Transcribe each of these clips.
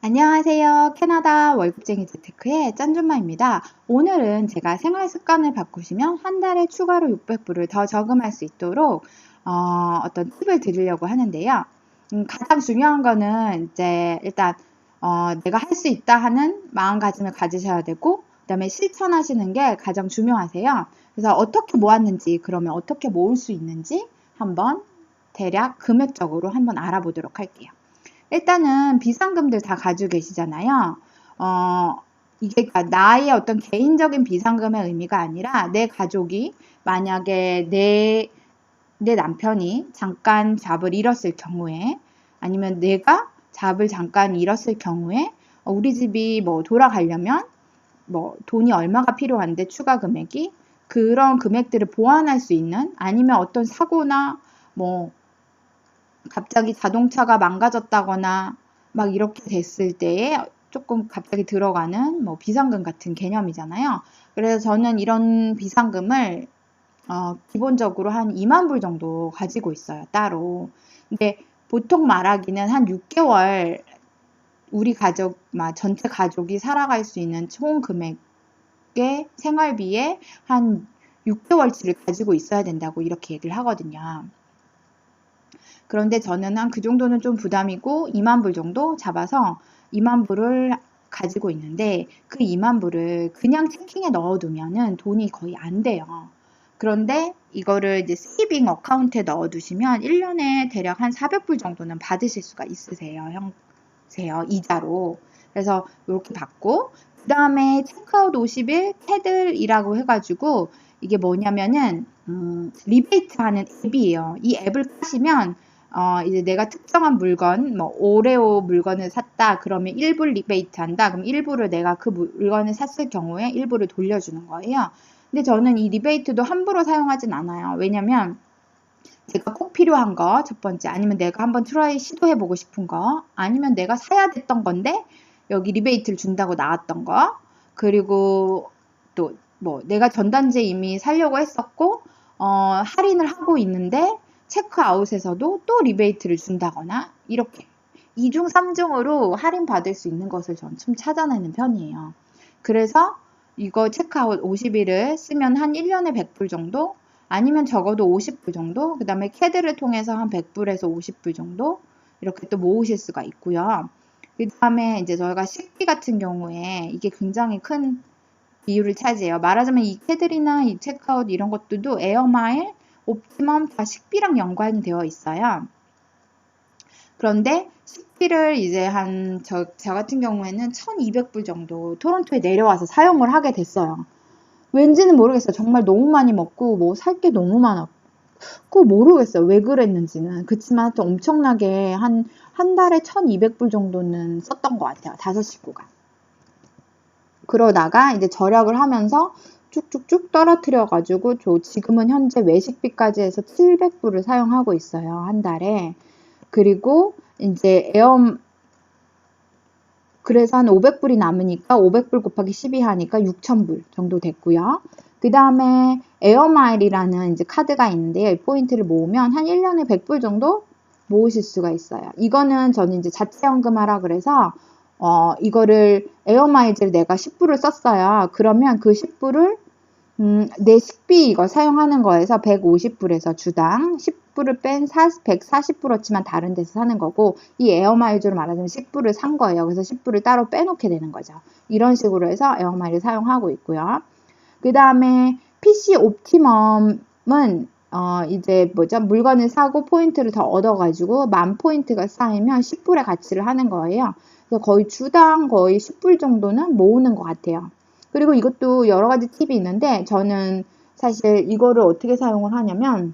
안녕하세요. 캐나다 월급쟁이 재테크의 짠준마입니다. 오늘은 제가 생활 습관을 바꾸시면 한 달에 추가로 600불을 더 저금할 수 있도록 어떤 팁을 드리려고 하는데요. 가장 중요한 거는 이제 일단 내가 할 수 있다 하는 마음가짐을 가지셔야 되고, 그 다음에 실천하시는 게 가장 중요하세요. 그래서 어떻게 모았는지, 그러면 어떻게 모을 수 있는지 한번 대략 금액적으로 한번 알아보도록 할게요. 일단은 비상금들 다 가지고 계시잖아요. 이게 나의 어떤 개인적인 비상금의 의미가 아니라 내 가족이 만약에 내 남편이 잠깐 잡을 잃었을 경우에, 아니면 내가 잡을 잠깐 잃었을 경우에 우리 집이 뭐 돌아가려면 뭐 돈이 얼마가 필요한데 추가 금액이, 그런 금액들을 보완할 수 있는, 아니면 어떤 사고나 뭐 갑자기 자동차가 망가졌다거나 막 이렇게 됐을 때에 조금 갑자기 들어가는 뭐 비상금 같은 개념이잖아요. 그래서 저는 이런 비상금을 기본적으로 한 2만 불 정도 가지고 있어요, 따로. 근데 보통 말하기는 한 6개월 우리 가족, 전체 가족이 살아갈 수 있는 총 금액의 생활비에 한 6개월치를 가지고 있어야 된다고 이렇게 얘기를 하거든요. 그런데 저는 한 그 정도는 좀 부담이고 2만 불 정도 잡아서 2만 불을 가지고 있는데, 그 2만 불을 그냥 체킹에 넣어두면은 돈이 거의 안 돼요. 그런데 이거를 이제 세이빙 어카운트에 넣어두시면 1년에 대략 한 400불 정도는 받으실 수가 있으세요. 이자로. 그래서 이렇게 받고, 그 다음에 체크아웃 50일 캐들이라고 해가지고, 이게 뭐냐면은 리베이트 하는 앱이에요. 이 앱을 까시면 이제 내가 특정한 물건, 뭐 오레오 물건을 샀다 그러면 1불 리베이트 한다. 그럼 1불을 내가 그 물건을 샀을 경우에 1불을 돌려주는 거예요. 근데 저는 이 리베이트도 함부로 사용하진 않아요. 왜냐면 제가 꼭 필요한 거, 첫 번째, 아니면 내가 한번 트라이 시도해보고 싶은 거, 아니면 내가 사야 됐던 건데 여기 리베이트를 준다고 나왔던 거, 그리고 또 뭐 내가 전단지 이미 사려고 했었고 할인을 하고 있는데 체크아웃에서도 또 리베이트를 준다거나, 이렇게 2중 3중으로 할인 받을 수 있는 것을 전 좀 찾아내는 편이에요. 그래서 이거 체크아웃 50일을 쓰면 한 1년에 100불 정도, 아니면 적어도 50불 정도, 그 다음에 캐드를 통해서 한 100불에서 50불 정도 이렇게 또 모으실 수가 있고요. 그 다음에 이제 저희가 식비 같은 경우에 이게 굉장히 큰 비율을 차지해요. 말하자면 이 캐들이나 이 체크아웃 이런 것들도 에어마일, 옵티멈 다 식비랑 연관이 되어 있어요. 그런데 식비를 이제 저 같은 경우에는 1200불 정도 토론토에 내려와서 사용을 하게 됐어요. 왠지는 모르겠어요. 정말 너무 많이 먹고 뭐 살 게 너무 많았고 모르겠어요. 왜 그랬는지는. 그치만 또 엄청나게 한 달에 1200불 정도는 썼던 것 같아요. 5식구가. 그러다가 이제 절약을 하면서 쭉쭉쭉 떨어뜨려 가지고 지금은 현재 외식비까지 해서 700불을 사용하고 있어요, 한 달에. 그리고 이제 그래서 한 500불이 남으니까 500불 곱하기 12 하니까 6000불 정도 됐고요. 그 다음에 에어마일이라는 이제 카드가 있는데요. 이 포인트를 모으면 한 1년에 100불 정도 모으실 수가 있어요. 이거는 저는 이제 자체연금하라 그래서 이거를 에어마일즈를 내가 10불을 썼어요. 그러면 그 10불을 내 식비 이거 사용하는 거에서 150불에서 주당 10불을 뺀 140불어치만 다른 데서 사는 거고, 이 에어마일즈로 말하자면 10불을 산 거예요. 그래서 10불을 따로 빼놓게 되는 거죠. 이런 식으로 해서 에어마일을 사용하고 있고요. 그 다음에 PC 옵티멈은 이제 물건을 사고 포인트를 더 얻어가지고 10,000포인트가 쌓이면 10불의 가치를 하는 거예요. 그래서 거의 주당 거의 10불 정도는 모으는 것 같아요. 그리고 이것도 여러 가지 팁이 있는데, 저는 사실 이거를 어떻게 사용을 하냐면,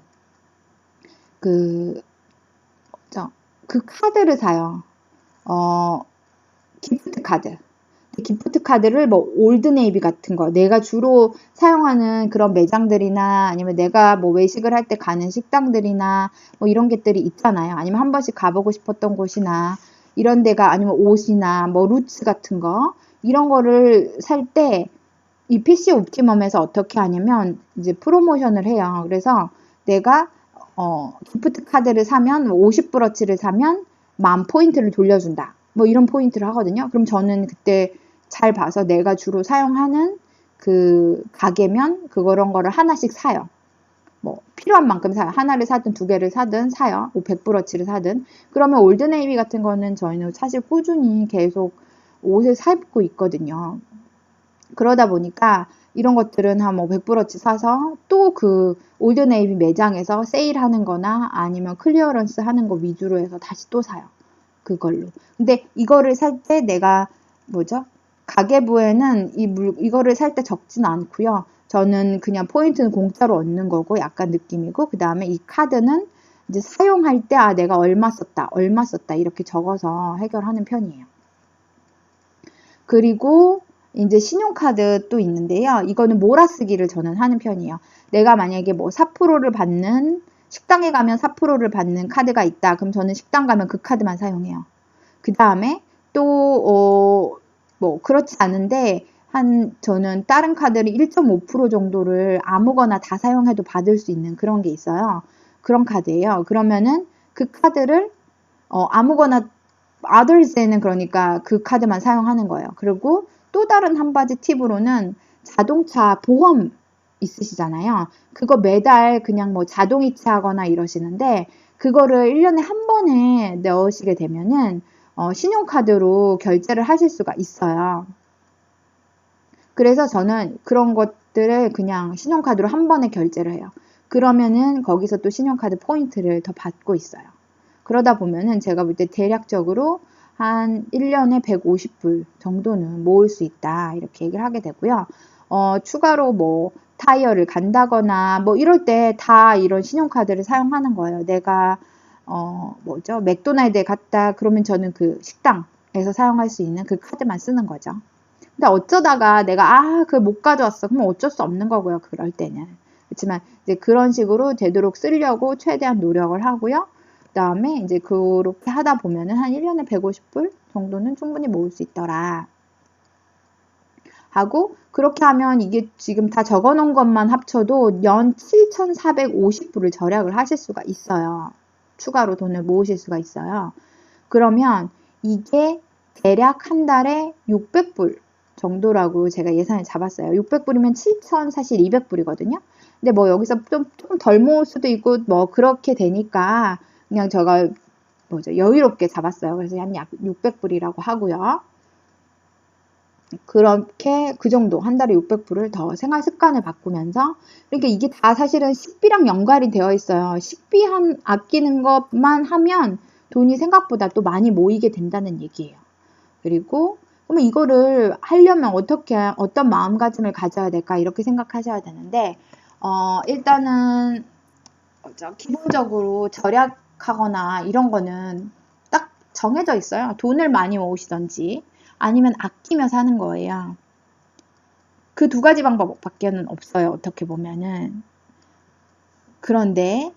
그 카드를 사요. 기프트 카드. 기프트 카드를 뭐 올드네이비 같은 거, 내가 주로 사용하는 그런 매장들이나 아니면 내가 뭐 외식을 할 때 가는 식당들이나 뭐 이런 것들이 있잖아요. 아니면 한 번씩 가보고 싶었던 곳이나 이런 데가, 아니면 옷이나 뭐 루츠 같은 거, 이런 거를 살 때 이 PC 옵티멈에서 어떻게 하냐면 이제 프로모션을 해요. 그래서 내가 기프트 카드를 사면 50불어치를 사면 10,000포인트를 돌려준다. 뭐 이런 포인트를 하거든요. 그럼 저는 그때 잘 봐서 내가 주로 사용하는 그 가게면 그런 거를 하나씩 사요. 뭐 필요한 만큼 사요. 하나를 사든 두 개를 사든 사요. 뭐 100브러치를 사든. 그러면 올드네이비 같은 거는 저희는 사실 꾸준히 계속 옷을 사 입고 있거든요. 그러다 보니까 이런 것들은 한 뭐 100브러치 사서 또 그 올드네이비 매장에서 세일하는 거나 아니면 클리어런스 하는 거 위주로 해서 다시 또 사요. 그걸로. 근데 이거를 살 때 내가 뭐죠? 가계부에는 이거를 살 때 적진 않고요. 저는 그냥 포인트는 공짜로 얻는 거고 약간 느낌이고 그 다음에 이 카드는 이제 사용할 때 내가 얼마 썼다 이렇게 적어서 해결하는 편이에요. 그리고 이제 신용카드 또 있는데요. 이거는 몰아쓰기를 저는 하는 편이에요. 내가 만약에 뭐 4%를 받는 식당에 가면 4%를 받는 카드가 있다. 그럼 저는 식당 가면 그 카드만 사용해요. 그 다음에 또 뭐 그렇지 않은데 저는 다른 카드를 1.5% 정도를 아무거나 다 사용해도 받을 수 있는 그런 게 있어요. 그런 카드예요. 그러면은 그 카드를 아무거나 others에는 그러니까 그 카드만 사용하는 거예요. 그리고 또 다른 한 가지 팁으로는 자동차 보험 있으시잖아요. 그거 매달 그냥 뭐 자동이체 하거나 이러시는데 그거를 1년에 한 번에 넣으시게 되면은 신용카드로 결제를 하실 수가 있어요. 그래서 저는 그런 것들을 그냥 신용카드로 한 번에 결제를 해요. 그러면은 거기서 또 신용카드 포인트를 더 받고 있어요. 그러다 보면은 제가 볼 때 대략적으로 한 1년에 150불 정도는 모을 수 있다. 이렇게 얘기를 하게 되고요. 추가로 뭐 타이어를 간다거나 뭐 이럴 때 다 이런 신용카드를 사용하는 거예요. 내가 뭐죠? 맥도날드에 갔다 그러면 저는 그 식당에서 사용할 수 있는 그 카드만 쓰는 거죠. 근데 어쩌다가 내가 그걸 못 가져왔어. 그럼 어쩔 수 없는 거고요. 그럴 때는. 그렇지만 이제 그런 식으로 되도록 쓰려고 최대한 노력을 하고요. 그다음에 이제 그렇게 하다 보면은 한 1년에 150불 정도는 충분히 모을 수 있더라. 하고 그렇게 하면 이게 지금 다 적어 놓은 것만 합쳐도 연 7,450불을 절약을 하실 수가 있어요. 추가로 돈을 모으실 수가 있어요. 그러면 이게 대략 한 달에 600불 정도라고 제가 예산을 잡았어요. 600불이면 7,000 사실 200불이거든요. 근데 뭐 여기서 좀 덜 모을 수도 있고 뭐 그렇게 되니까 그냥 제가 뭐죠 여유롭게 잡았어요. 그래서 한 약 600불이라고 하고요. 그렇게 그 정도 한 달에 600불을 더 생활 습관을 바꾸면서 그러니까 이게 다 사실은 식비랑 연관이 되어 있어요. 식비 아끼는 것만 하면 돈이 생각보다 또 많이 모이게 된다는 얘기예요. 그리고 그러면 이거를 하려면 어떤 마음가짐을 가져야 될까 이렇게 생각하셔야 되는데 일단은 기본적으로 절약하거나 이런 거는 딱 정해져 있어요. 돈을 많이 모으시던지 아니면 아끼며 사는 거예요. 그 두 가지 방법밖에는 없어요. 어떻게 보면은. 그런데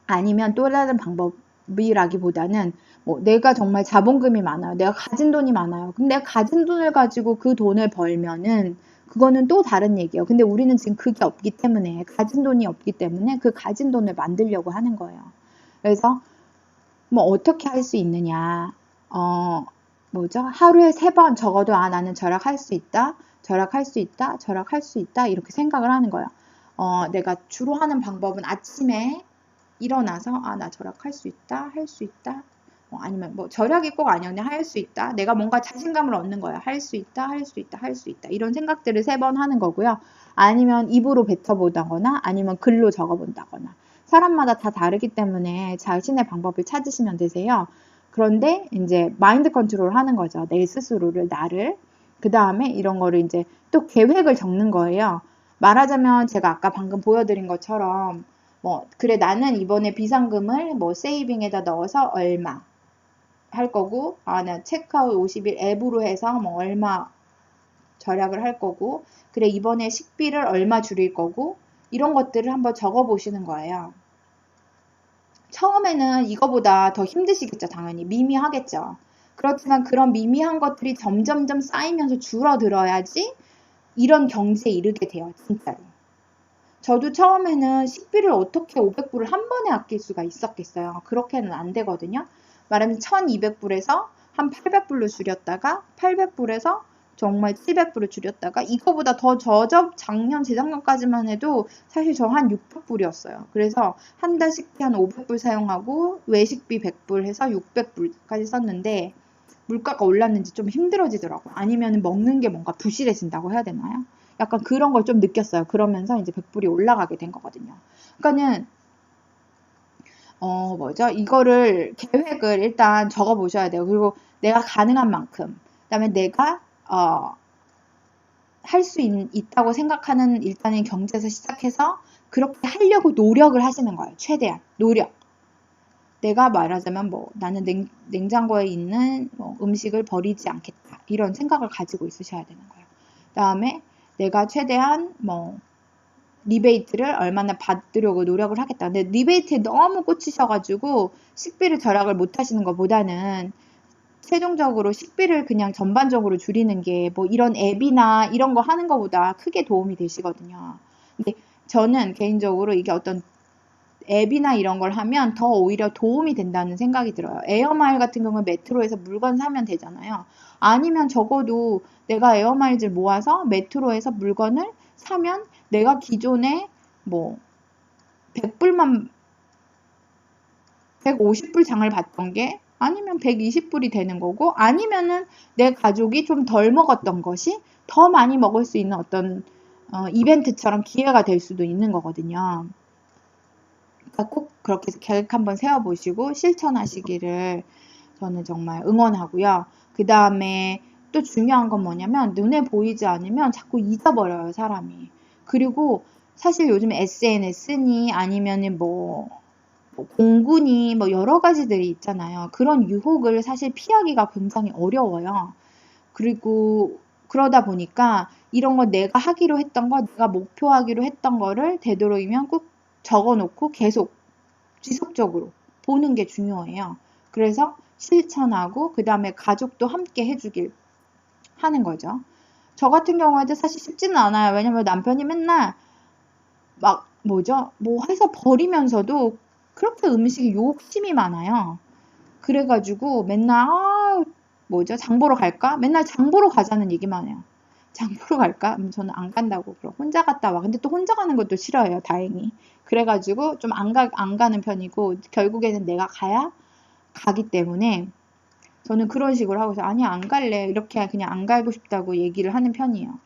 아니면 또 다른 방법이라기보다는 뭐 내가 정말 자본금이 많아요. 내가 가진 돈이 많아요. 그럼 내가 가진 돈을 가지고 그 돈을 벌면은 그거는 또 다른 얘기예요. 근데 우리는 지금 그게 없기 때문에 가진 돈이 없기 때문에 그 가진 돈을 만들려고 하는 거예요. 그래서 뭐 어떻게 할 수 있느냐? 뭐죠? 하루에 3번 적어도 나는 절약할 수 있다. 절약할 수 있다. 절약할 수 있다. 이렇게 생각을 하는 거예요. 내가 주로 하는 방법은 아침에 일어나서 나 절약할 수 있다. 할 수 있다. 아니면 뭐 절약이 꼭 아니야. 그냥 할 수 있다. 내가 뭔가 자신감을 얻는 거야. 할 수 있다. 할 수 있다. 할 수 있다. 이런 생각들을 3번 하는 거고요. 아니면 입으로 뱉어보다거나 아니면 글로 적어본다거나 사람마다 다 다르기 때문에 자신의 방법을 찾으시면 되세요. 그런데 이제 마인드 컨트롤 하는 거죠. 내 스스로를, 나를. 그 다음에 이런 거를 이제 또 계획을 적는 거예요. 말하자면 제가 아까 방금 보여드린 것처럼 뭐 그래 나는 이번에 비상금을 뭐 세이빙에다 넣어서 얼마 할 거고 나 체크아웃 50일 앱으로 해서 뭐 얼마 절약을 할 거고 그래 이번에 식비를 얼마 줄일 거고 이런 것들을 한번 적어 보시는 거예요. 처음에는 이거보다 더 힘드시겠죠. 당연히 미미하겠죠. 그렇지만 그런 미미한 것들이 점점점 쌓이면서 줄어들어야지 이런 경지에 이르게 돼요. 진짜로. 저도 처음에는 식비를 어떻게 500불을 한 번에 아낄 수가 있었겠어요. 그렇게는 안 되거든요. 말하면 1200불에서 한 800불로 줄였다가 800불에서 정말 700불을 줄였다가 이거보다 더 작년 재작년까지만 해도 사실 저 한 600불이었어요. 그래서 한 달 식비 한 500불 사용하고 외식비 100불 해서 600불까지 썼는데 물가가 올랐는지 좀 힘들어지더라고요. 아니면 먹는 게 뭔가 부실해진다고 해야 되나요? 약간 그런 걸 좀 느꼈어요. 그러면서 이제 100불이 올라가게 된 거거든요. 그러니까는 이거를 계획을 일단 적어 보셔야 돼요. 그리고 내가 가능한 만큼, 그다음에 내가 할 수 있다고 생각하는 일단은 경제에서 시작해서 그렇게 하려고 노력을 하시는 거예요. 최대한 노력. 내가 말하자면 나는 냉장고에 있는 음식을 버리지 않겠다. 이런 생각을 가지고 있으셔야 되는 거예요. 그다음에 내가 최대한 리베이트를 얼마나 받으려고 노력을 하겠다. 근데 리베이트에 너무 꽂히셔가지고 식비를 절약을 못 하시는 것보다는 최종적으로 식비를 그냥 전반적으로 줄이는 게 이런 앱이나 이런 거 하는 것보다 크게 도움이 되시거든요. 근데 저는 개인적으로 이게 어떤 앱이나 이런 걸 하면 더 오히려 도움이 된다는 생각이 들어요. 에어마일 같은 경우는 메트로에서 물건 사면 되잖아요. 아니면 적어도 내가 에어마일즈를 모아서 메트로에서 물건을 사면 내가 기존에 100불만 150불 장을 봤던 게 아니면 120불이 되는 거고 아니면은 내 가족이 좀 덜 먹었던 것이 더 많이 먹을 수 있는 어떤 이벤트처럼 기회가 될 수도 있는 거거든요. 그러니까 꼭 그렇게 계획 한번 세워보시고 실천하시기를 저는 정말 응원하고요. 그 다음에 또 중요한 건 뭐냐면 눈에 보이지 않으면 자꾸 잊어버려요, 사람이. 그리고 사실 요즘 SNS니 아니면은 공군이 여러 가지들이 있잖아요. 그런 유혹을 사실 피하기가 굉장히 어려워요. 그리고 그러다 보니까 이런 거 내가 하기로 했던 거, 내가 목표하기로 했던 거를 되도록이면 꼭 적어놓고 계속 지속적으로 보는 게 중요해요. 그래서 실천하고 그 다음에 가족도 함께 해주길 하는 거죠. 저 같은 경우에도 사실 쉽지는 않아요. 왜냐면 남편이 맨날 해서 버리면서도 그렇게 음식이 욕심이 많아요. 그래가지고 맨날 장 보러 갈까? 맨날 장 보러 가자는 얘기만 해요. 장 보러 갈까? 저는 안 간다고. 그럼 혼자 갔다 와. 근데 또 혼자 가는 것도 싫어해요, 다행히. 그래가지고 좀 안 가는 편이고, 결국에는 내가 가기 때문에 저는 그런 식으로 하고 있어요. 아니, 안 갈래. 이렇게 그냥 안 가고 싶다고 얘기를 하는 편이에요.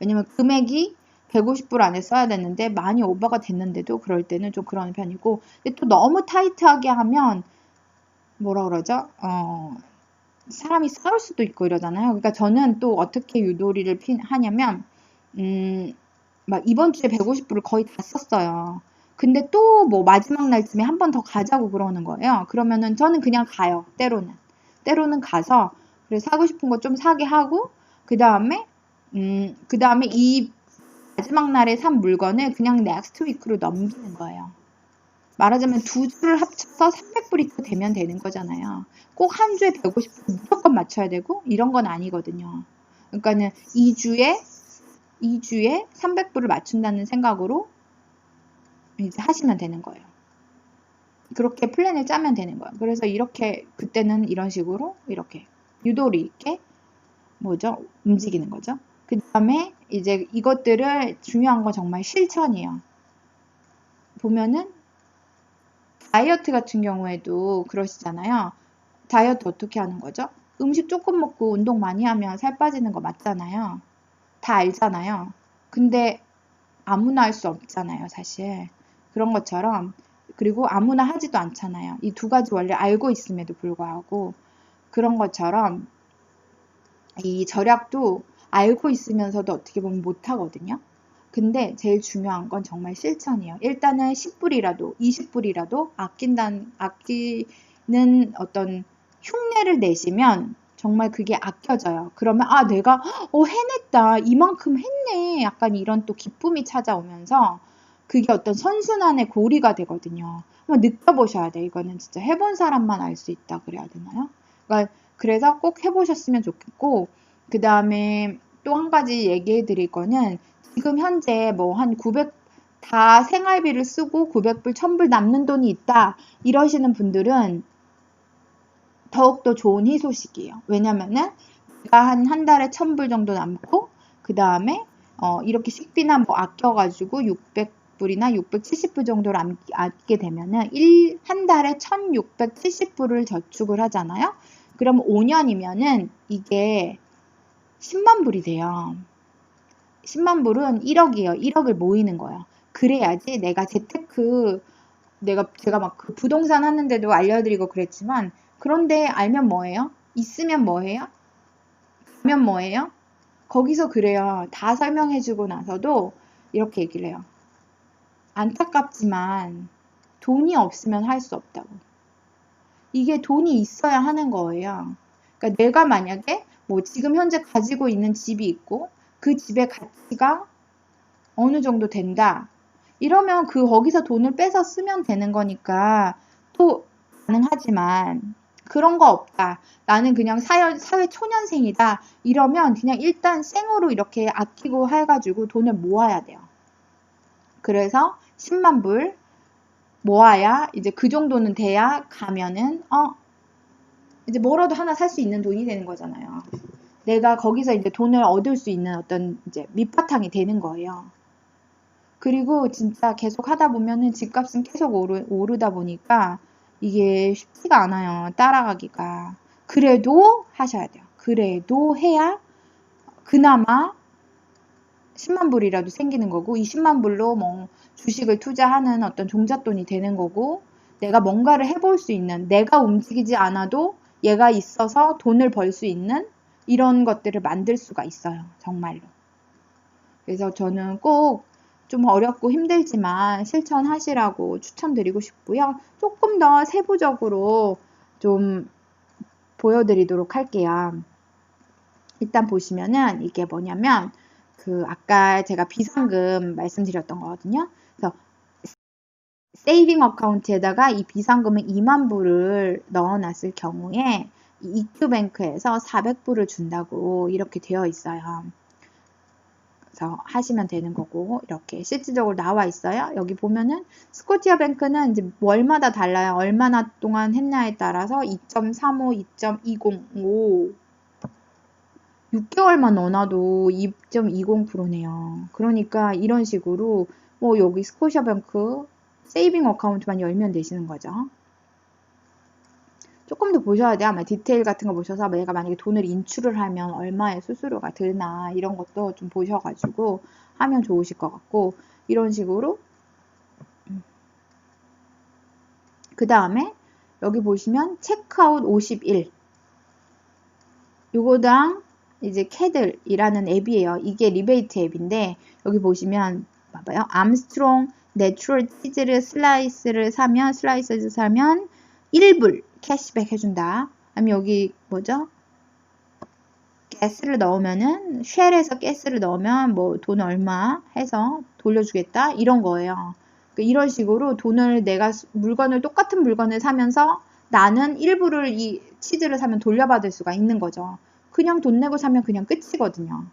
왜냐면 금액이 150불 안에 써야 되는데 많이 오버가 됐는데도 그럴 때는 좀 그런 편이고, 근데 또 너무 타이트하게 하면 뭐라 그러죠? 사람이 싸울 수도 있고 이러잖아요. 그러니까 저는 또 어떻게 유도리를 하냐면, 이번 주에 150불을 거의 다 썼어요. 근데 또 마지막 날쯤에 한 번 더 가자고 그러는 거예요. 그러면은 저는 그냥 가요. 때로는 가서, 그래 사고 싶은 거 좀 사게 하고, 그 다음에 이 마지막 날에 산 물건을 그냥 넥스트 위크로 넘기는 거예요. 말하자면 두 주를 합쳐서 300불이 되면 되는 거잖아요. 꼭 한 주에 150불 무조건 맞춰야 되고 이런 건 아니거든요. 그러니까는 2주에 300불을 맞춘다는 생각으로 이제 하시면 되는 거예요. 그렇게 플랜을 짜면 되는 거예요. 그래서 이렇게 그때는 이런 식으로 이렇게 유도리 있게 움직이는 거죠. 그 다음에 이제 이것들을 중요한 건 정말 실천이에요. 보면은 다이어트 같은 경우에도 그러시잖아요. 다이어트 어떻게 하는 거죠? 음식 조금 먹고 운동 많이 하면 살 빠지는 거 맞잖아요. 다 알잖아요. 근데 아무나 할 수 없잖아요, 사실. 그런 것처럼 그리고 아무나 하지도 않잖아요. 이 두 가지 원래 알고 있음에도 불구하고 그런 것처럼 이 절약도 알고 있으면서도 어떻게 보면 못하거든요. 근데 제일 중요한 건 정말 실천이에요. 일단은 10불이라도 20불이라도 아끼는 어떤 흉내를 내시면 정말 그게 아껴져요. 그러면 내가 해냈다. 이만큼 했네. 약간 이런 또 기쁨이 찾아오면서 그게 어떤 선순환의 고리가 되거든요. 한번 느껴보셔야 돼요. 이거는 진짜 해본 사람만 알 수 있다 그래야 되나요? 그러니까 그래서 꼭 해보셨으면 좋겠고 그 다음에 또 한 가지 얘기해 드릴 거는 지금 현재 한 900, 다 생활비를 쓰고 900불, 1000불 남는 돈이 있다. 이러시는 분들은 더욱더 좋은 희소식이에요. 왜냐면은 내가 한 달에 1,000불 정도 남고 그 다음에 이렇게 식비나 뭐 아껴가지고 600불이나 670불 정도를 아끼게 되면은 한 달에 1,670불을 저축을 하잖아요. 그럼 5년이면은 이게 10만 불이 돼요. 10만 불은 1억이에요. 1억을 모이는 거예요. 그래야지 내가 제가 막 그 부동산 하는데도 알려드리고 그랬지만, 그런데 알면 뭐예요? 있으면 뭐예요? 가면 뭐예요? 거기서 그래요. 다 설명해주고 나서도 이렇게 얘기를 해요. 안타깝지만 돈이 없으면 할 수 없다고. 이게 돈이 있어야 하는 거예요. 그러니까 내가 만약에 뭐 지금 현재 가지고 있는 집이 있고 그 집의 가치가 어느 정도 된다. 이러면 거기서 돈을 빼서 쓰면 되는 거니까 또 가능하지만, 그런 거 없다. 나는 그냥 사회 초년생이다. 이러면 그냥 일단 생으로 이렇게 아끼고 해가지고 돈을 모아야 돼요. 그래서 10만 불 모아야 이제 그 정도는 돼야 가면은 이제 뭐라도 하나 살 수 있는 돈이 되는 거잖아요. 내가 거기서 이제 돈을 얻을 수 있는 어떤 이제 밑바탕이 되는 거예요. 그리고 진짜 계속 하다 보면은 집값은 계속 오르다 보니까 이게 쉽지가 않아요. 따라가기가. 그래도 하셔야 돼요. 그래도 해야 그나마 10만 불이라도 생기는 거고, 이 10만 불로 뭐 주식을 투자하는 어떤 종잣돈이 되는 거고, 내가 뭔가를 해볼 수 있는, 내가 움직이지 않아도 얘가 있어서 돈을 벌 수 있는 이런 것들을 만들 수가 있어요. 정말로. 그래서 저는 꼭 좀 어렵고 힘들지만 실천하시라고 추천드리고 싶고요. 조금 더 세부적으로 좀 보여드리도록 할게요. 일단 보시면은 이게 뭐냐면, 아까 제가 비상금 말씀드렸던 거거든요. 그래서 세이빙 어카운트에다가 이 비상금을 2만 불을 넣어놨을 경우에 이 EQ뱅크에서 400불을 준다고 이렇게 되어 있어요. 그래서 하시면 되는 거고, 이렇게 실질적으로 나와 있어요. 여기 보면은 스코티아뱅크는 이제 월마다 달라요. 얼마나 동안 했냐에 따라서 2.35, 2.205 6개월만 넣어놔도 2.20%네요. 그러니까 이런 식으로 뭐 여기 스코시아뱅크 세이빙 어카운트만 열면 되시는 거죠. 조금 더 보셔야 돼요. 아마 디테일 같은 거 보셔서 내가 만약에 돈을 인출을 하면 얼마의 수수료가 드나 이런 것도 좀 보셔가지고 하면 좋으실 것 같고, 이런 식으로 그 다음에 여기 보시면 체크아웃 51 요거랑 이제 캐들이라는 앱이에요. 이게 리베이트 앱인데 여기 보시면 봐봐요. 암스트롱 내추럴 치즈를 슬라이스를 사면 1불 캐시백 해준다. 아니면 여기 뭐죠? 가스를 넣으면은 쉘에서 가스를 넣으면 뭐 돈 얼마 해서 돌려주겠다 이런 거예요. 그러니까 이런 식으로 돈을 내가 똑같은 물건을 사면서 나는 1불을 이 치즈를 사면 돌려받을 수가 있는 거죠. 그냥 돈 내고 사면 그냥 끝이거든요.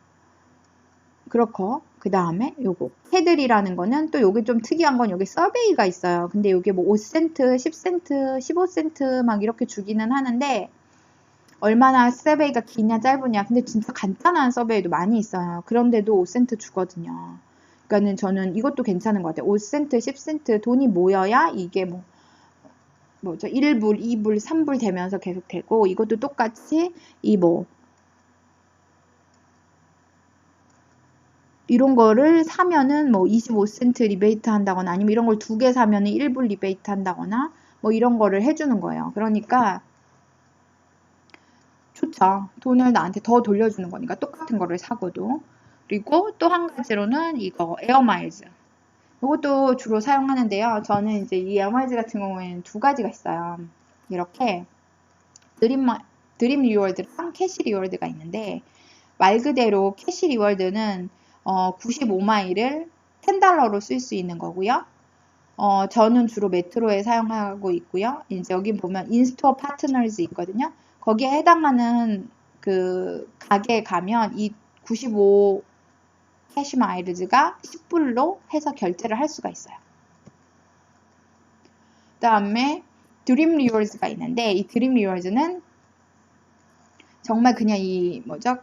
그렇고, 그 다음에 요거 캐들이라는 거는 또 요게 좀 특이한 건 여기 서베이가 있어요. 근데 요게 뭐 5센트, 10센트, 15센트 막 이렇게 주기는 하는데 얼마나 서베이가 기냐 짧으냐. 근데 진짜 간단한 서베이도 많이 있어요. 그런데도 5센트 주거든요. 그러니까는 저는 이것도 괜찮은 것 같아요. 5센트, 10센트 돈이 모여야 이게 뭐죠? 1불, 2불, 3불 되면서 계속 되고, 이것도 똑같이 이런 거를 사면은 뭐 25센트 리베이트 한다거나 아니면 이런 걸 2개 사면은 1불 리베이트 한다거나 뭐 이런 거를 해주는 거예요. 그러니까 좋죠. 돈을 나한테 더 돌려주는 거니까 똑같은 거를 사고도. 그리고 또 한 가지로는 이거 에어마일즈. 이것도 주로 사용하는데요. 저는 이제 이 에어마일즈 같은 경우에는 두 가지가 있어요. 이렇게 드림 리워드랑 캐시 리워드가 있는데, 말 그대로 캐시 리워드는 95마일을 10달러로 쓸 수 있는 거고요. 저는 주로 메트로에 사용하고 있고요. 이제 여기 보면 인스토어 파트너즈 있거든요. 거기에 해당하는 그 가게에 가면 이 95 캐시 마일즈가 10불로 해서 결제를 할 수가 있어요. 그 다음에 드림 리워즈가 있는데, 이 드림 리워즈는 정말 그냥 이 뭐죠?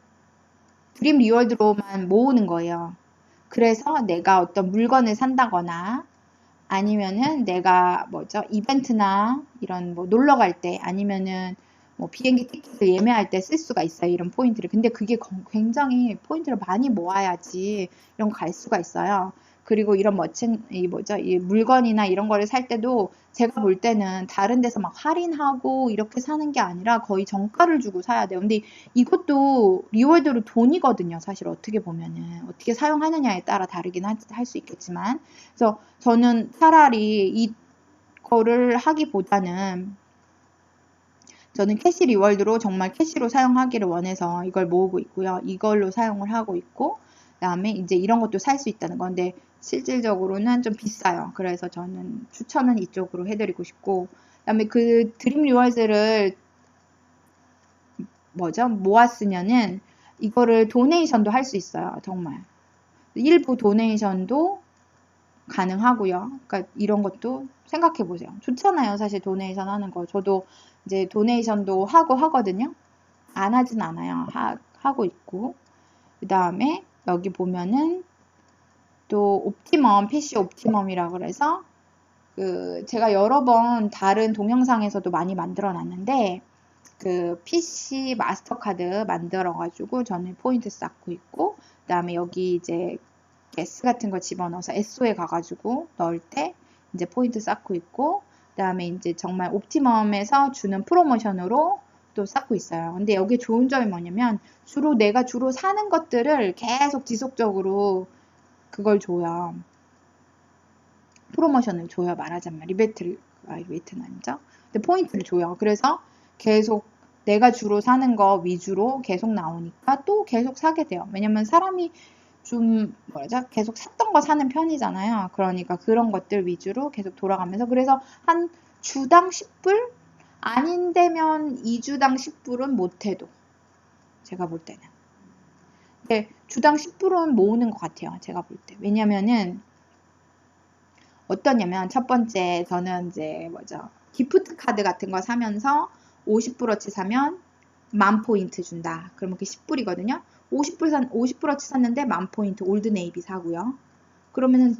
드림 리워드로만 모으는 거예요. 그래서 내가 어떤 물건을 산다거나 아니면은 내가 뭐죠? 이벤트나 이런 뭐 놀러 갈 때 아니면은 뭐 비행기 티켓을 예매할 때 쓸 수가 있어요. 이런 포인트를. 근데 그게 굉장히 포인트를 많이 모아야지 이런 거 갈 수가 있어요. 그리고 이런 이 뭐죠? 이 물건이나 이런 거를 살 때도 제가 볼 때는 다른 데서 막 할인하고 이렇게 사는 게 아니라 거의 정가를 주고 사야 돼요. 근데 이것도 리월드로 돈이거든요. 사실 어떻게 보면은 어떻게 사용하느냐에 따라 다르긴 할 수 있겠지만 그래서 저는 차라리 이거를 하기보다는 저는 캐시 리월드로 정말 캐시로 사용하기를 원해서 이걸 모으고 있고요. 이걸로 사용을 하고 있고 그다음에 이제 이런 것도 살 수 있다는 건데 실질적으로는 좀 비싸요. 그래서 저는 추천은 이쪽으로 해드리고 싶고 그다음에 그 드림 리월드를 뭐죠? 모았으면은 이거를 도네이션도 할 수 있어요. 정말 일부 도네이션도 가능하고요. 그러니까 이런 것도 생각해 보세요. 좋잖아요. 사실 도네이션 하는 거. 저도 이제 도네이션도 하고 하거든요. 안 하진 않아요. 하고 있고. 그 다음에 여기 보면은 또 옵티멈, PC 옵티멈이라 그래서 그 제가 여러 번 다른 동영상에서도 많이 만들어 놨는데 그 PC 마스터카드 만들어 가지고 저는 포인트 쌓고 있고 그 다음에 여기 이제 S 같은 거 집어넣어서 SO에 가가지고 넣을 때 이제 포인트 쌓고 있고 그 다음에 이제 정말 옵티멈에서 주는 프로모션으로 또 쌓고 있어요. 근데 여기 좋은 점이 뭐냐면 내가 주로 사는 것들을 계속 지속적으로 그걸 줘요. 프로모션을 줘요. 말하자면 리베이트는 아니죠. 근데 포인트를 줘요. 그래서 계속 내가 주로 사는 거 위주로 계속 나오니까 또 계속 사게 돼요. 왜냐면 사람이 좀 뭐라죠? 계속 샀던 거 사는 편이잖아요. 그러니까 그런 것들 위주로 계속 돌아가면서 그래서 한 주당 10불? 아닌데면 2주당 10불은 못해도 제가 볼 때는. 근데 주당 10불은 모으는 것 같아요. 제가 볼 때. 왜냐면은 어떠냐면 첫 번째 저는 이제 뭐죠? 기프트 카드 같은 거 사면서 50불어치 사면 10,000포인트 준다. 그러면 그게 10불이거든요. 50불어치 샀는데 10,000포인트 올드네이비 사고요. 그러면은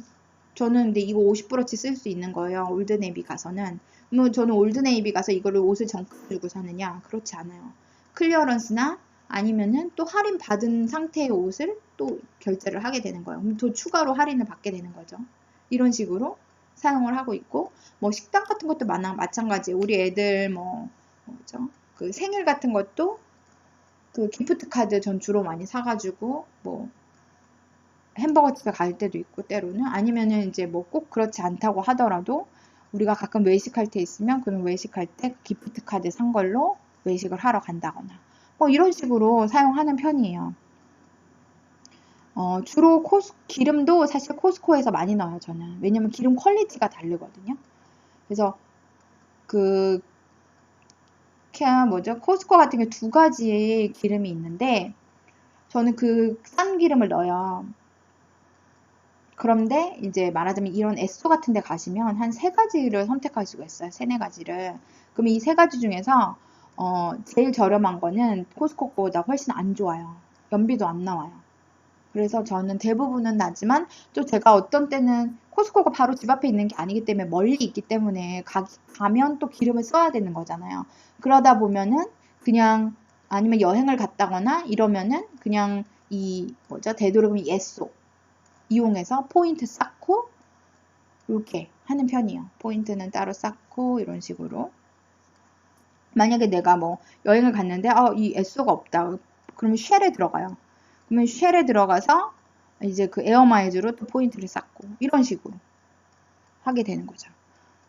저는 근데 이거 50불어치 쓸 수 있는 거예요. 올드네이비 가서는. 뭐 저는 올드네이비 가서 이거를 옷을 정가 주고 사느냐? 그렇지 않아요. 클리어런스나 아니면은 또 할인 받은 상태의 옷을 또 결제를 하게 되는 거예요. 그럼 또 추가로 할인을 받게 되는 거죠. 이런 식으로 사용을 하고 있고 뭐 식당 같은 것도 마찬가지. 우리 애들 뭐죠? 그 생일 같은 것도 그 기프트 카드 전 주로 많이 사가지고 뭐 햄버거 집에 갈 때도 있고 때로는 아니면은 이제 뭐 꼭 그렇지 않다고 하더라도 우리가 가끔 외식할 때 있으면 그런 외식할 때 기프트 카드 산 걸로 외식을 하러 간다거나 뭐 이런 식으로 사용하는 편이에요. 주로 기름도 사실 코스코에서 많이 넣어요, 저는. 왜냐면 기름 퀄리티가 다르거든요. 그래서 코스코 같은 게 두 가지의 기름이 있는데, 저는 그 싼 기름을 넣어요. 그런데 이제 말하자면 이런 에소 같은 데 가시면 한 세 가지를 선택할 수가 있어요. 세네 가지를. 그럼 이 세 가지 중에서 제일 저렴한 거는 코스코 거보다 훨씬 안 좋아요. 연비도 안 나와요. 그래서 저는 대부분은 나지만 또 제가 어떤 때는 코스코가 바로 집 앞에 있는 게 아니기 때문에 멀리 있기 때문에 가면 또 기름을 써야 되는 거잖아요. 그러다 보면은 그냥 아니면 여행을 갔다거나 이러면은 그냥 되도록이면 예소 이용해서 포인트 쌓고 이렇게 하는 편이에요. 포인트는 따로 쌓고 이런 식으로. 만약에 내가 뭐 여행을 갔는데 이 에소가 없다. 그러면 쉘에 들어가요. 그러면 쉘에 들어가서 이제 그 에어마일즈로 또 포인트를 쌓고 이런 식으로 하게 되는 거죠.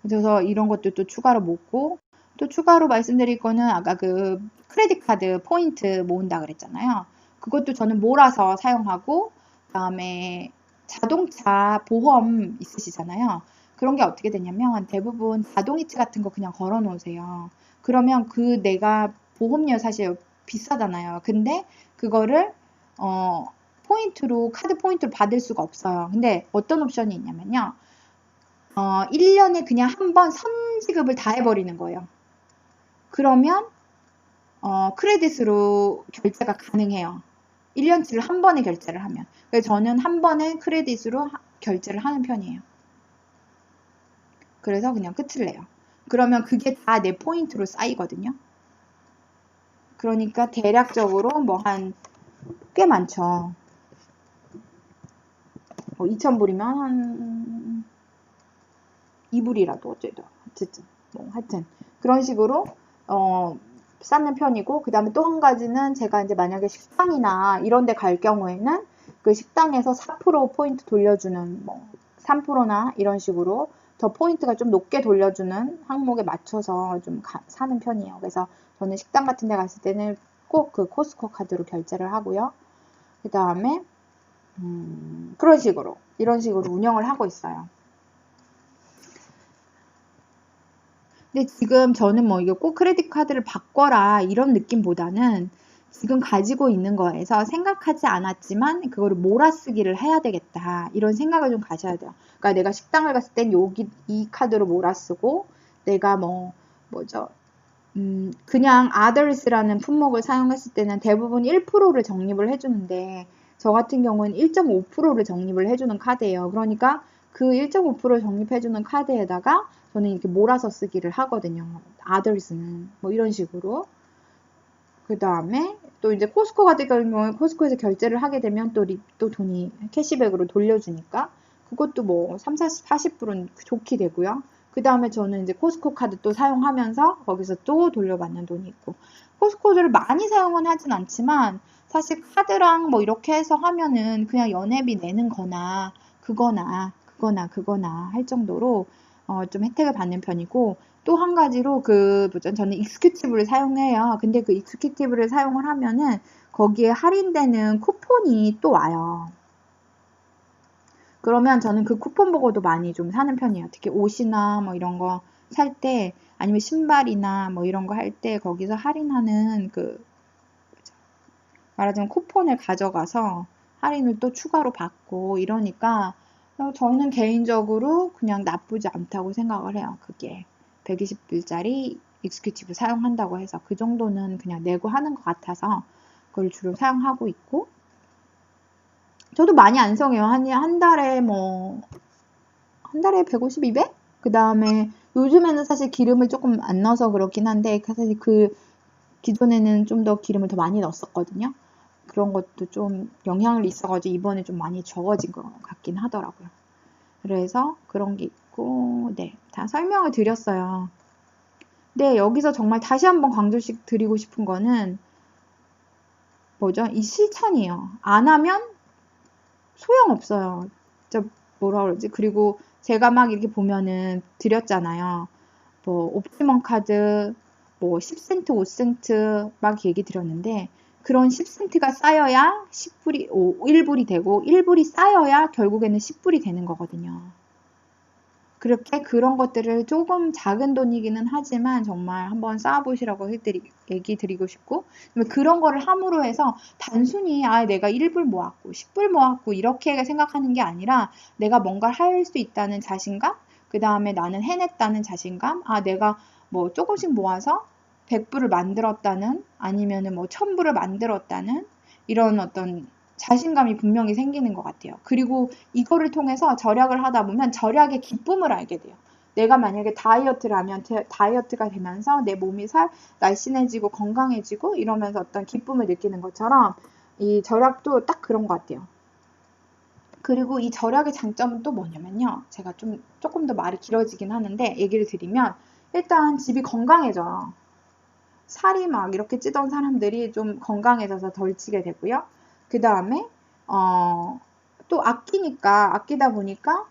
그래서 이런 것도 또 추가로 모으고 또 추가로 말씀드릴 거는 아까 그 크레딧 카드 포인트 모은다 그랬잖아요. 그것도 저는 몰아서 사용하고 그다음에 자동차 보험 있으시잖아요. 그런 게 어떻게 되냐면 대부분 자동이체 같은 거 그냥 걸어 놓으세요. 그러면 내가 보험료 사실 비싸잖아요. 근데 그거를 카드 포인트로 받을 수가 없어요. 근데 어떤 옵션이 있냐면요. 1년에 그냥 한 번 선지급을 다 해버리는 거예요. 그러면 크레딧으로 결제가 가능해요. 1년치를 한 번에 결제를 하면. 그래서 저는 한 번에 크레딧으로 결제를 하는 편이에요. 그래서 그냥 끝을 내요. 그러면 그게 다 내 포인트로 쌓이거든요. 그러니까 대략적으로 뭐 한 꽤 많죠. 2,000불이면 한 2불이라도 어쨌든 뭐 하여튼 그런 식으로 쌓는 편이고, 그 다음에 또 한 가지는 제가 이제 만약에 식당이나 이런 데 갈 경우에는 그 식당에서 4% 포인트 돌려주는 뭐 3%나 이런 식으로 더 포인트가 좀 높게 돌려주는 항목에 맞춰서 좀 사는 편이에요. 그래서 저는 식당 같은 데 갔을 때는 꼭 그 코스코 카드로 결제를 하고요. 그 다음에 이런 식으로 운영을 하고 있어요. 근데 지금 저는 뭐 이거 꼭 크레딧 카드를 바꿔라 이런 느낌보다는 지금 가지고 있는 거에서 생각하지 않았지만 그거를 몰아쓰기를 해야 되겠다 이런 생각을 좀 가져야 돼요. 그러니까 내가 식당을 갔을 땐 여기 이 카드로 몰아쓰고, 내가 그냥 others라는 품목을 사용했을 때는 대부분 1%를 적립을 해주는데, 저 같은 경우는 1.5%를 적립을 해주는 카드예요. 그러니까 그 1.5% 적립해주는 카드에다가 저는 이렇게 몰아서 쓰기를 하거든요. others는 뭐 이런 식으로. 그 다음에 또 이제 코스코 같은 경우에 코스코에서 결제를 하게 되면 또 돈이 캐시백으로 돌려주니까 그것도 뭐 30, 40불은 좋게 되고요. 그 다음에 저는 이제 코스코 카드 또 사용하면서 거기서 또 돌려받는 돈이 있고, 코스코를 많이 사용은 하진 않지만 사실 카드랑 뭐 이렇게 해서 하면은 그냥 연회비 내는 그거나 할 정도로 좀 혜택을 받는 편이고, 또 한 가지로 저는 익스큐티브를 사용해요. 근데 그 익스큐티브를 사용을 하면은 거기에 할인되는 쿠폰이 또 와요. 그러면 저는 그 쿠폰 보고도 많이 좀 사는 편이에요. 특히 옷이나 뭐 이런 거 살 때, 아니면 신발이나 뭐 이런 거 할 때 거기서 할인하는 말하자면 쿠폰을 가져가서 할인을 또 추가로 받고 이러니까 저는 개인적으로 그냥 나쁘지 않다고 생각을 해요. 그게 120불짜리 익스큐티브 사용한다고 해서 그 정도는 그냥 내고 하는 것 같아서 그걸 주로 사용하고 있고, 저도 많이 안 사용해요. 한 달에 한 달에 150, 200? 그 다음에 요즘에는 사실 기름을 조금 안 넣어서 그렇긴 한데, 사실 기존에는 좀 더 기름을 더 많이 넣었었거든요. 그런 것도 좀 영향을 있어가지고 이번에 좀 많이 적어진 것 같긴 하더라고요. 그래서 그런 게 있고, 네, 다 설명을 드렸어요. 네, 여기서 정말 다시 한번 강조식 드리고 싶은 거는 이 실천이에요. 안 하면 소용없어요. 진짜 뭐라 그러지? 그리고 제가 막 이렇게 보면은 드렸잖아요. 옵티멈 카드, 10센트, 5센트 막 얘기 드렸는데, 그런 10센트가 쌓여야 1불이 되고, 1불이 쌓여야 결국에는 10불이 되는 거거든요. 그렇게 그런 것들을 조금 작은 돈이기는 하지만 정말 한번 쌓아보시라고 얘기 드리고 싶고, 그런 거를 함으로 해서 단순히 내가 1불 모았고 10불 모았고 이렇게 생각하는 게 아니라, 내가 뭔가를 할 수 있다는 자신감, 그 다음에 나는 해냈다는 자신감, 내가 조금씩 모아서 100불을 만들었다는, 아니면은 1000불을 만들었다는 이런 어떤 자신감이 분명히 생기는 것 같아요. 그리고 이거를 통해서 절약을 하다 보면 절약의 기쁨을 알게 돼요. 내가 만약에 다이어트를 하면 다이어트가 되면서 내 몸이 날씬해지고 건강해지고 이러면서 어떤 기쁨을 느끼는 것처럼, 이 절약도 딱 그런 것 같아요. 그리고 이 절약의 장점은 또 뭐냐면요. 제가 조금 더 말이 길어지긴 하는데 얘기를 드리면, 일단 집이 건강해져요. 살이 막 이렇게 찌던 사람들이 좀 건강해져서 덜 찌게 되고요. 그 다음에 또 아끼다 보니까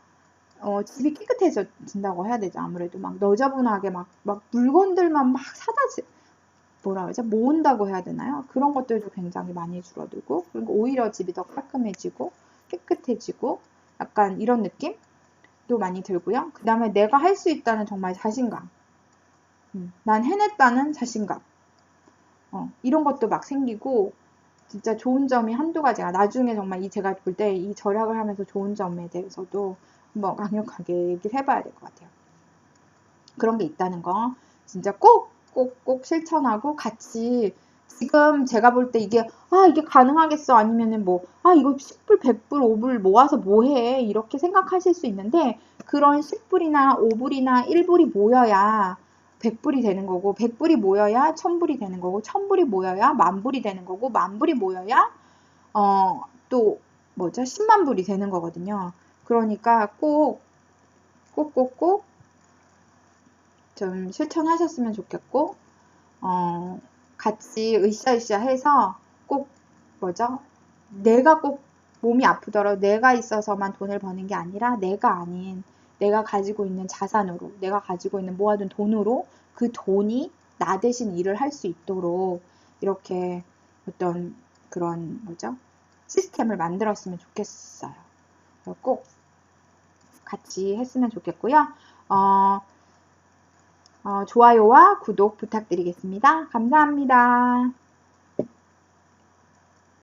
집이 깨끗해진다고 해야 되죠. 아무래도 막 너저분하게 막 물건들만 막 뭐라 그러죠? 모은다고 해야 되나요? 그런 것들도 굉장히 많이 줄어들고, 그리고 오히려 집이 더 깔끔해지고 깨끗해지고 약간 이런 느낌도 많이 들고요. 그 다음에 내가 할 수 있다는 정말 자신감, 난 해냈다는 자신감, 이런 것도 막 생기고, 진짜 좋은 점이 한두 가지가, 나중에 정말 제가 볼 때 이 절약을 하면서 좋은 점에 대해서도 한번 강력하게 얘기를 해봐야 될 것 같아요. 그런 게 있다는 거 진짜 꼭 꼭꼭꼭 실천하고 같이 지금 제가 볼 때 이게 이게 가능하겠어 아니면은 뭐 이거 10불, 100불, 5불 모아서 뭐 해 이렇게 생각하실 수 있는데 그런 10불이나 5불이나 1불이 모여야 100불이 되는 거고 100불이 모여야 1000불이 되는 거고 1000불이 모여야 10,000불이 되는 거고 10,000불이 모여야 또 뭐죠? 10만 불이 되는 거거든요. 그러니까 꼭꼭꼭 좀 실천하셨으면 좋겠고 같이 으쌰으쌰 해서 꼭 뭐죠? 내가 꼭 몸이 아프더라도 내가 있어서만 돈을 버는 게 아니라 내가 아닌 내가 가지고 있는 자산으로 내가 가지고 있는 모아둔 돈으로 그 돈이 나 대신 일을 할 수 있도록 이렇게 어떤 그런 뭐죠? 시스템을 만들었으면 좋겠어요. 꼭 같이 했으면 좋겠고요. 좋아요와 구독 부탁드리겠습니다. 감사합니다.